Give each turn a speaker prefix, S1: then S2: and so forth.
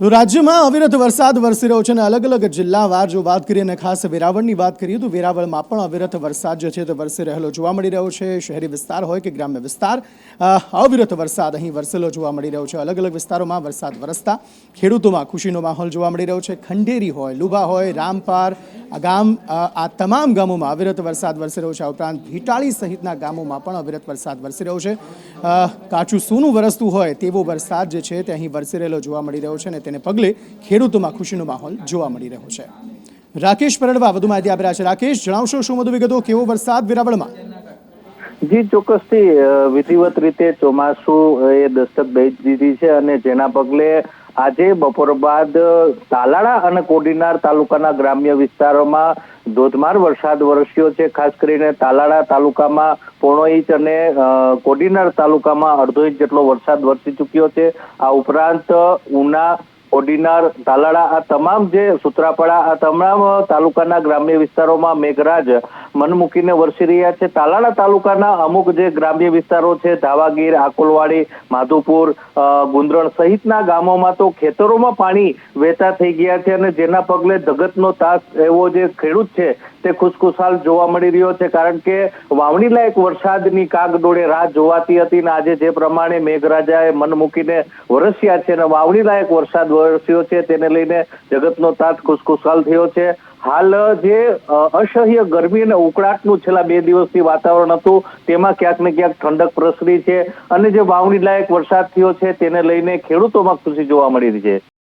S1: તો રાજ્યમાં અવિરત વરસાદ વરસી રહ્યો છે અને અલગ અલગ જિલ્લાવાર જો વાત કરીએ અને ખાસ વેરાવળની વાત કરીએ તો વેરાવળમાં પણ અવિરત વરસાદ જે છે તે વરસી રહેલો જોવા મળી રહ્યો છે। શહેરી વિસ્તાર હોય કે ગ્રામ્ય વિસ્તાર, અવિરત વરસાદ અહીં વરસેલો જોવા મળી રહ્યો છે। અલગ અલગ વિસ્તારોમાં વરસાદ વરસતા ખેડૂતોમાં ખુશીનો માહોલ જોવા મળી રહ્યો છે। ખંડેરી હોય, લુબા હોય, રામપાર આ તમામ ગામોમાં અવિરત વરસાદ વરસી રહ્યો છે। આ ઉપરાંત ભીટાળી સહિતના ગામોમાં પણ અવિરત વરસાદ વરસી રહ્યો છે। કાચું સોનું વરસતું હોય તેવો વરસાદ જે છે તે અહીં વરસી રહેલો જોવા મળી રહ્યો છે અને તેને પગલે ખેડૂતોમાં ખુશીનો માહોલ જોવા મળી રહ્યો છે। રાકેશ પરડવા વધુ માહિતી આપી રહ્યા છે। રાકેશ, જણાવશો શું વધુ વિગતો? કેવો વરસાદ વેરાવળમાં?
S2: જી ચોક્કસથી વિધિવત રીતે ચોમાસું એ દસ્તક દઈ દીધી છે અને જેના પગલે આજે બપોર બાદ તાલાળા અને કોડીનાર તાલુકાના ગ્રામ્ય વિસ્તારોમાં ધોધમાર વરસાદ વરસ્યો છે। ખાસ કરીને તાલાળા તાલુકામાં પોણો ઇંચ અને કોડીનાર તાલુકામાં અડધો ઇંચ જેટલો વરસાદ વરસી ચૂક્યો છે। આ ઉપરાંત ઉના, કોડીનાર, તાલાળા આ તમામ જે સુત્રાપાડા આ તમામ તાલુકાના ગ્રામ્ય વિસ્તારોમાં મેઘરાજ મન મૂકીને વરસી રહ્યા છે। તાલાળા તાલુકાના અમુક જે ગ્રામ્ય વિસ્તારો છે, ધાવાગીર, આકોલવાડી, માધુપુર, ગુંદરણ સહિતના ગામોમાં તો ખેતરોમાં પાણી વહેતા થઈ ગયા છે અને જેના પગલે ધગતનો તાસ એવો જે ખેડૂત છે તે ખુશખુશાલ જોવા મળી રહ્યો છે। કારણ કે વાવણી લાયક વરસાદની કાગડોળે રાહ જોવાતી હતી અને આજે જે પ્રમાણે મેઘરાજાએ મન મૂકીને વરસ્યા છે અને વાવણી લાયક વરસાદ વરસ્યો છે તેને લઈને જગતનો તાત ખુશખુશાલ થયો છે। હાલ જે અસહ્ય ગરમી અને ઉકળાટનું છેલ્લા 2 દિવસથી વાતાવરણ હતું તેમાં ક્યાંક ને ક્યાંક ઠંડક પ્રસરી છે અને જે વાવણી લાયક વરસાદ થયો છે તેને લઈને ખેડૂતોમાં ખુશી જોવા મળી રહી છે।